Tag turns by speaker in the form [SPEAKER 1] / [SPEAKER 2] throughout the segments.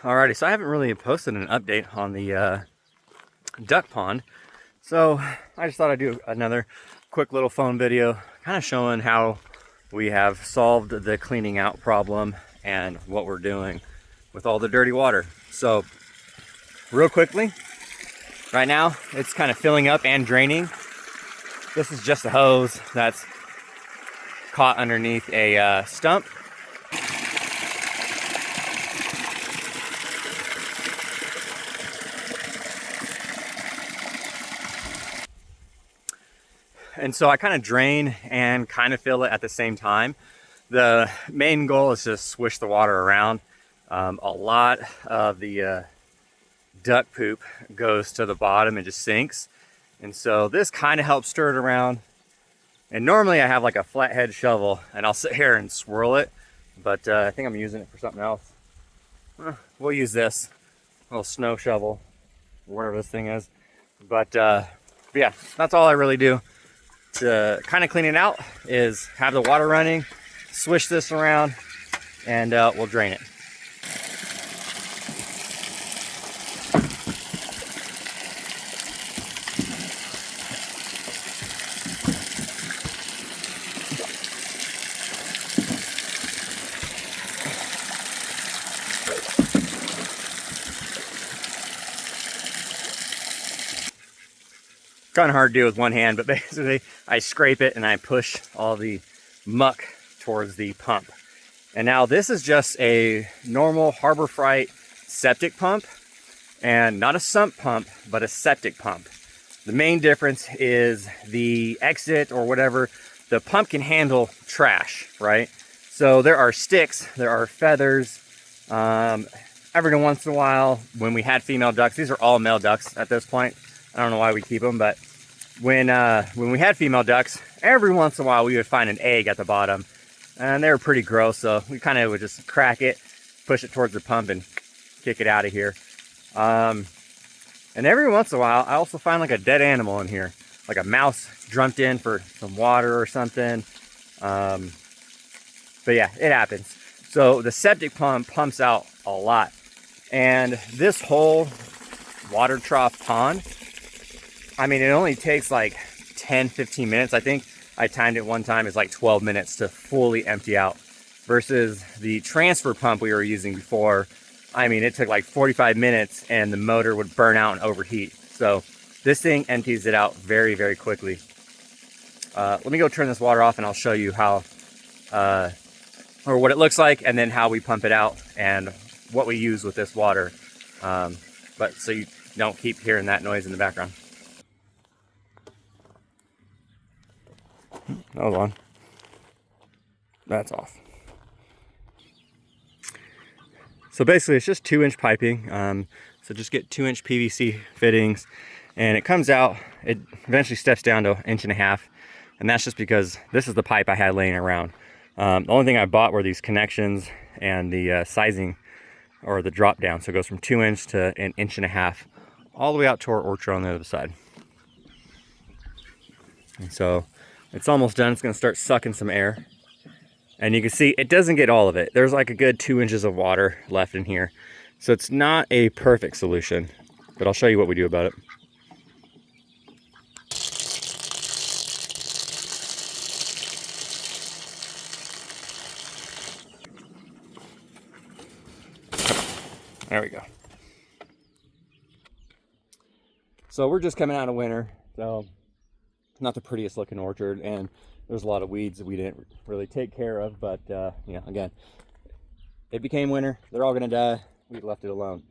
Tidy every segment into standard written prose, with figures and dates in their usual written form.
[SPEAKER 1] Alrighty, so I haven't really posted an update on the duck pond, so I just thought I'd do another quick little phone video kind of showing how we have solved the cleaning out problem and what we're doing with all the dirty water. So real quickly, right now it's kind of filling up and draining. This is just a hose that's caught underneath a stump. And so I kind of drain and kind of fill it at the same time. The main goal is to swish the water around. A lot of the duck poop goes to the bottom and just sinks. And so this kind of helps stir it around. And normally I have like a flathead shovel and I'll sit here and swirl it, but I think I'm using it for something else. We'll use this little snow shovel, or whatever this thing is. But yeah, that's all I really do to kind of clean it out, is have the water running, swish this around, and we'll drain it. Kind of hard to do with one hand, but basically I scrape it and I push all the muck towards the pump. And now this is just a normal Harbor Freight septic pump, and not a sump pump, but a septic pump. The main difference is the exit or whatever, the pump can handle trash, right? So there are sticks, there are feathers. Every once in a while, when we had female ducks, these are all male ducks at this point. I don't know why we keep them, but when we had female ducks, every once in a while we would find an egg at the bottom, and they were pretty gross. So we kind of would just crack it, push it towards the pump, and kick it out of here. And every once in a while, I also find like a dead animal in here, like a mouse jumped in for some water or something. But yeah, it happens. So the septic pump pumps out a lot, and this whole water trough pond, I mean, it only takes like 10-15 minutes. I think I timed it one time, it's like 12 minutes to fully empty out, versus the transfer pump we were using before. I mean, it took like 45 minutes and the motor would burn out and overheat. So this thing empties it out very, very quickly. Let me go turn this water off and I'll show you how, or what it looks like, and then how we pump it out and what we use with this water. But so you don't keep hearing that noise in the background. That was on. That's off. So basically it's just 2-inch piping. So just get 2-inch PVC fittings, and it comes out, it eventually steps down to 1.5 inches. And that's just because this is the pipe I had laying around. The only thing I bought were these connections and the sizing, or the drop down. So it goes from 2-inch to 1.5 inches, all the way out to our orchard on the other side. And so it's almost done. It's going to start sucking some air. And you can see it doesn't get all of it. There's like a good 2 inches of water left in here. So it's not a perfect solution, but I'll show you what we do about it. There we go. So we're just coming out of winter, so not the prettiest looking orchard, and there's a lot of weeds that we didn't really take care of, but you know, again, it became winter. They're all gonna die. We left it alone.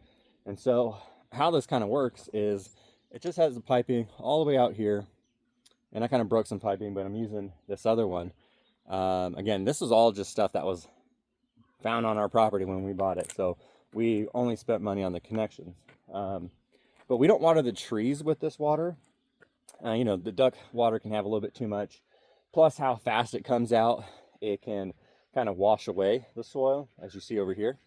[SPEAKER 1] And so how this kind of works is it just has the piping all the way out here, and I kind of broke some piping, but I'm using this other one. Again, this is all just stuff that was found on our property when we bought it. So we only spent money on the connections. But we don't water the trees with this water. You know, the duck water can have a little bit too much. Plus how fast it comes out, it can kind of wash away the soil, as you see over here.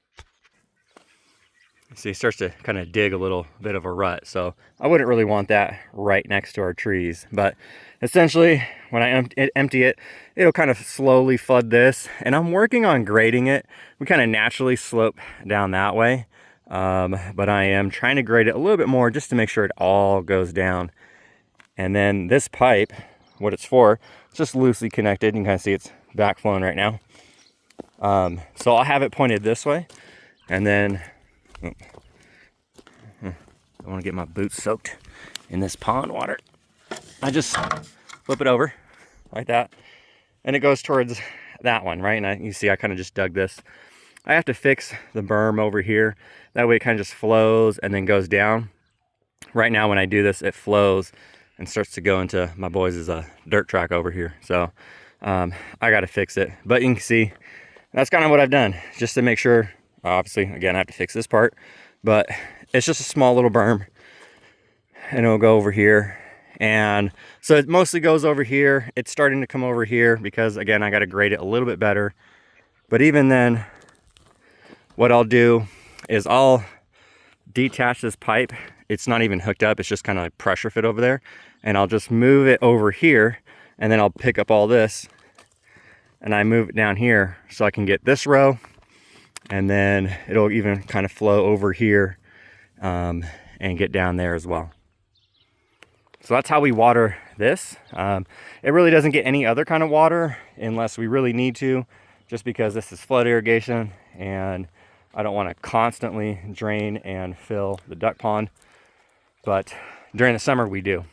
[SPEAKER 1] See, it starts to kind of dig a little bit of a rut. So I wouldn't really want that right next to our trees. But essentially, when I empty it, it'll kind of slowly flood this. And I'm working on grading it. We kind of naturally slope down that way. But I am trying to grade it a little bit more just to make sure it all goes down. And then this pipe, what it's for, it's just loosely connected. You can kind of see it's backflowing right now. So I'll have it pointed this way. And then I want to get my boots soaked in this pond water. I just flip it over like that, and it goes towards that one, right? And you see I kind of just dug this. I have to fix the berm over here. That way it kind of just flows and then goes down. Right now when I do this, it flows and starts to go into my boys' dirt track over here. So I got to fix it. But you can see that's kind of what I've done, just to make sure. Obviously, again, I have to fix this part, but it's just a small little berm, and it'll go over here. And so it mostly goes over here. It's starting to come over here because, again, I got to grade it a little bit better. But even then, what I'll do is I'll detach this pipe. It's not even hooked up. It's just kind of like pressure fit over there. And I'll just move it over here, and then I'll pick up all this, and I move it down here so I can get this row. And then it'll even kind of flow over here and get down there as well. So that's how we water this. It really doesn't get any other kind of water unless we really need to, just because this is flood irrigation and I don't want to constantly drain and fill the duck pond. But during the summer we do.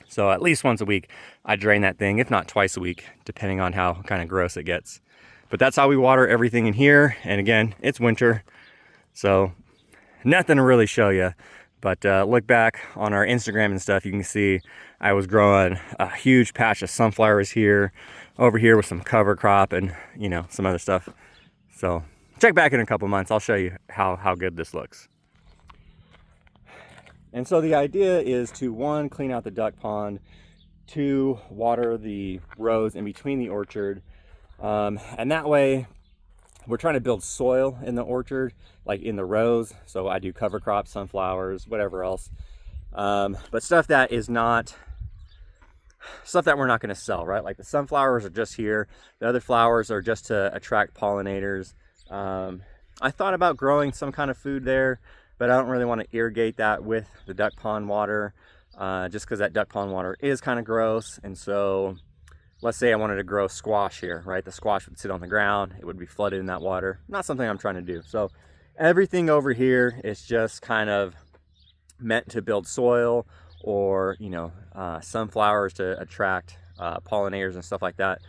[SPEAKER 1] So at least once a week I drain that thing, if not twice a week, depending on how kind of gross it gets. But that's how we water everything in here. And again, it's winter, so nothing to really show you. But look back on our Instagram and stuff, you can see I was growing a huge patch of sunflowers here, over here with some cover crop and, you know, some other stuff. So check back in a couple months, I'll show you how good this looks. And so the idea is to, 1, clean out the duck pond, 2, water the rows in between the orchard. And that way we're trying to build soil in the orchard, like in the rows. So I do cover crops, sunflowers, whatever else. But stuff that is not, stuff that we're not going to sell, right? Like the sunflowers are just here. The other flowers are just to attract pollinators. I thought about growing some kind of food there, but I don't really want to irrigate that with the duck pond water, just because that duck pond water is kind of gross. And so let's say I wanted to grow squash here, right? The squash would sit on the ground. It would be flooded in that water. Not something I'm trying to do. So everything over here is just kind of meant to build soil, or, you know, sunflowers to attract pollinators and stuff like that.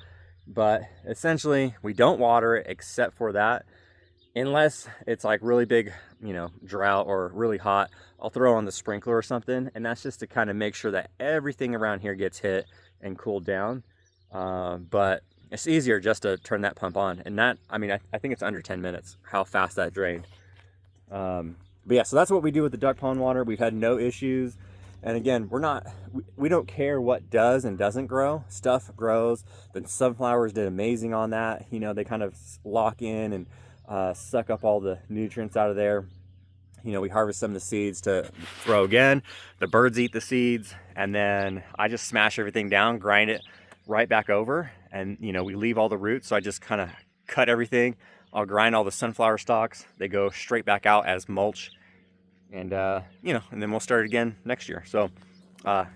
[SPEAKER 1] But essentially we don't water it except for that. Unless it's like really big, you know, drought or really hot, I'll throw on the sprinkler or something. And that's just to kind of make sure that everything around here gets hit and cooled down. But it's easier just to turn that pump on, and that, I mean, I think it's under 10 minutes how fast that drained. But yeah, so that's what we do with the duck pond water. We've had no issues. And again, we don't care what does and doesn't grow. Stuff grows. The sunflowers did amazing on that. You know, they kind of lock in and suck up all the nutrients out of there. You know, we harvest some of the seeds to throw again. The birds eat the seeds, and then I just smash everything down, grind it right back over, and, you know, we leave all the roots. So I just kind of cut everything. I'll grind all the sunflower stalks. They go straight back out as mulch, and you know, and then we'll start again next year. So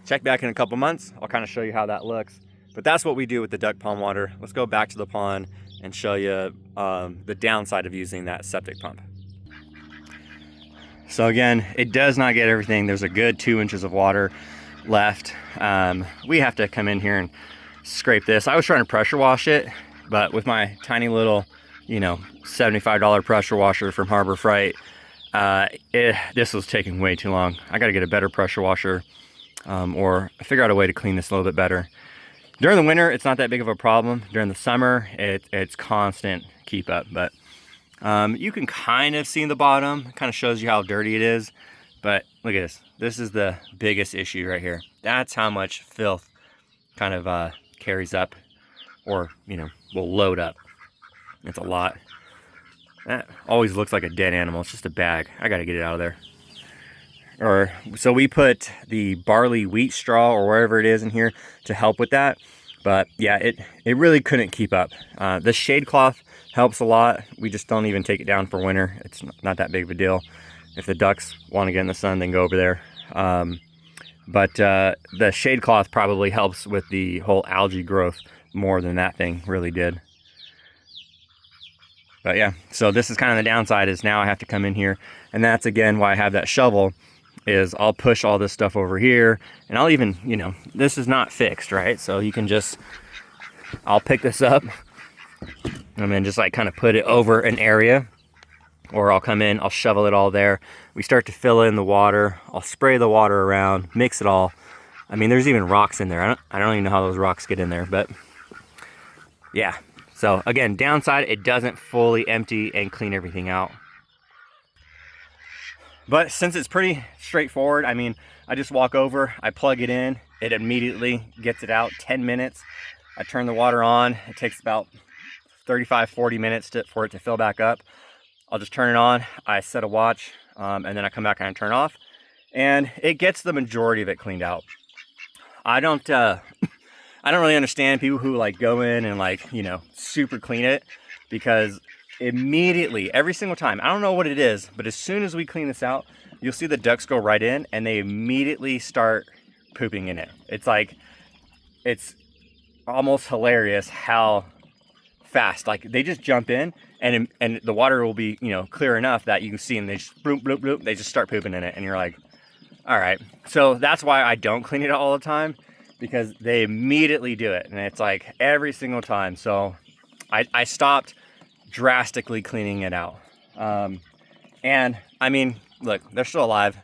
[SPEAKER 1] check back in a couple months. I'll kind of show you how that looks. But that's what we do with the duck pond water. Let's go back to the pond and show you the downside of using that septic pump. So again, it does not get everything. There's a good 2 inches of water left. We have to come in here and scrape this. I was trying to pressure wash it, but with my tiny little, you know, $75 pressure washer from Harbor Freight, this was taking way too long. I got to get a better pressure washer, or figure out a way to clean this a little bit better. During the winter, it's not that big of a problem. During the summer, it's constant keep up. But You can kind of see the bottom. It kind of shows you how dirty it is. But look at this. This is the biggest issue right here. That's how much filth kind of carries up, or, you know, will load up. It's a lot. That always looks like a dead animal. It's just a bag. I got to get it out of there. Or so we put the barley wheat straw or wherever it is in here to help with that. But yeah, it really couldn't keep up. The shade cloth helps a lot. We just don't even take it down for winter. It's not that big of a deal. If the ducks want to get in the sun, then go over there. But the shade cloth probably helps with the whole algae growth more than that thing really did. But yeah, so this is kind of the downside, is now I have to come in here, and that's again why I have that shovel, is I'll push all this stuff over here, and I'll even, you know, this is not fixed, right? So you can just, I'll pick this up and then just like kind of put it over an area, or I'll come in, I'll shovel it all there. We start to fill in the water. I'll spray the water around, mix it all. I mean, there's even rocks in there. I don't even know how those rocks get in there, but yeah. So again, downside, it doesn't fully empty and clean everything out. But since it's pretty straightforward, I mean, I just walk over, I plug it in, it immediately gets it out, 10 minutes. I turn the water on. It takes about 35-40 minutes for it to fill back up. I'll just turn it on, I set a watch, and then I come back and turn it off, and it gets the majority of it cleaned out. I don't really understand people who like go in and like, you know, super clean it, because immediately, every single time, I don't know what it is, but as soon as we clean this out, you'll see the ducks go right in and they immediately start pooping in it. It's like, it's almost hilarious how fast, like they just jump in, and the water will be, you know, clear enough that you can see them. They just bloop, bloop, bloop, they just start pooping in it, and you're like, all right. So that's why I don't clean it all the time, because they immediately do it, and it's like every single time. So I stopped drastically cleaning it out. And I mean, look, they're still alive.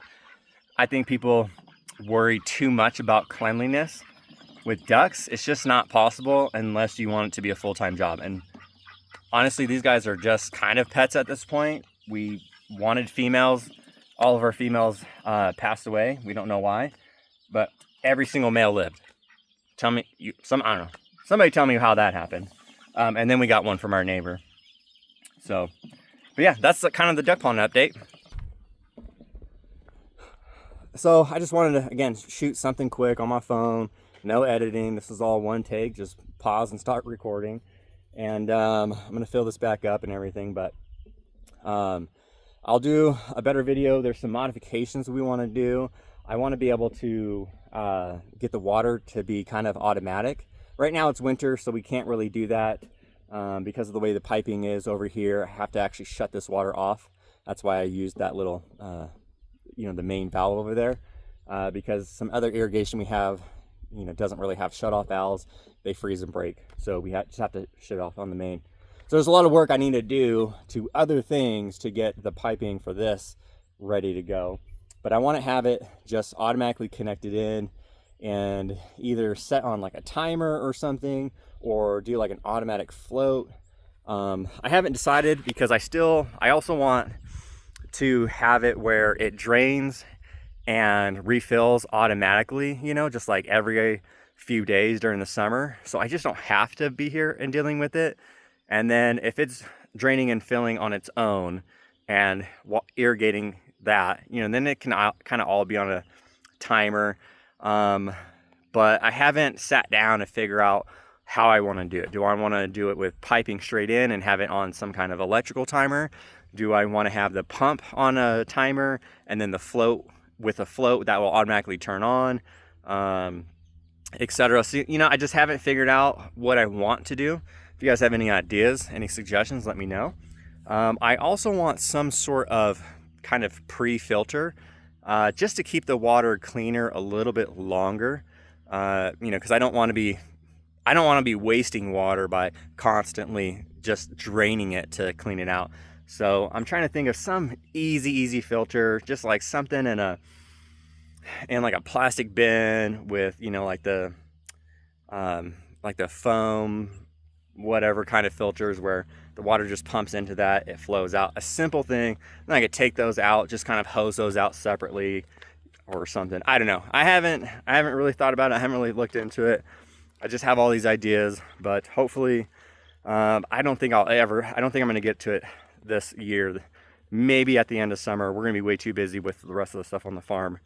[SPEAKER 1] I think people worry too much about cleanliness with ducks. It's just not possible unless you want it to be a full-time job. And honestly, these guys are just kind of pets at this point. We wanted females. All of our females passed away. We don't know why, but every single male lived. Tell me, I don't know. Somebody tell me how that happened. And then we got one from our neighbor. So, but yeah, that's kind of the duck pond update. So I just wanted to, again, shoot something quick on my phone. No editing. This is all one take. Just pause and start recording. And I'm going to fill this back up and everything. But I'll do a better video. There's some modifications we want to do. I want to be able to get the water to be kind of automatic. Right now it's winter, so we can't really do that. Because of the way the piping is over here, I have to actually shut this water off. That's why I used that little, you know, the main valve over there, because some other irrigation we have, you know, doesn't really have shut-off valves. They freeze and break, so we just have to shut off on the main. So there's a lot of work I need to do to other things to get the piping for this ready to go. But I want to have it just automatically connected in, and either set on like a timer or something, or do like an automatic float. I haven't decided, because I also want to have it where it drains and refills automatically, you know, just like every few days during the summer. So I just don't have to be here and dealing with it. And then if it's draining and filling on its own and irrigating that, you know, then it can kind of all be on a timer. But I haven't sat down to figure out how I want to do it. Do I want to do it with piping straight in and have it on some kind of electrical timer? Do I want to have the pump on a timer and then the float with a float that will automatically turn on, etc. So, you know, I just haven't figured out what I want to do. If you guys have any ideas, any suggestions, let me know. I also want some sort of kind of pre-filter, just to keep the water cleaner a little bit longer. You know, because I don't want to be wasting water by constantly just draining it to clean it out. So I'm trying to think of some easy filter, just like something in like a plastic bin with, you know, like the foam, whatever kind of filters, where The water just pumps into that, it flows out. A simple thing. Then I could take those out, just kind of hose those out separately or something. I don't know. I haven't really thought about it. I haven't really looked into it. I just have all these ideas, but hopefully, I don't think I'm gonna get to it this year. Maybe at the end of summer. We're gonna be way too busy with the rest of the stuff on the farm.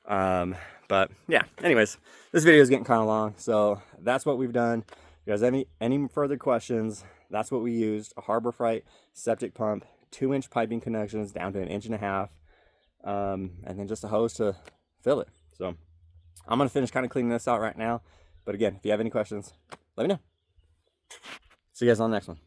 [SPEAKER 1] But yeah, anyways, this video is getting kind of long, so that's what we've done. If you guys have any further questions, that's what we used: a Harbor Freight septic pump, 2-inch piping connections down to 1.5 inches, and then just a hose to fill it. So I'm gonna finish kind of cleaning this out right now. But again, if you have any questions, let me know. See you guys on the next one.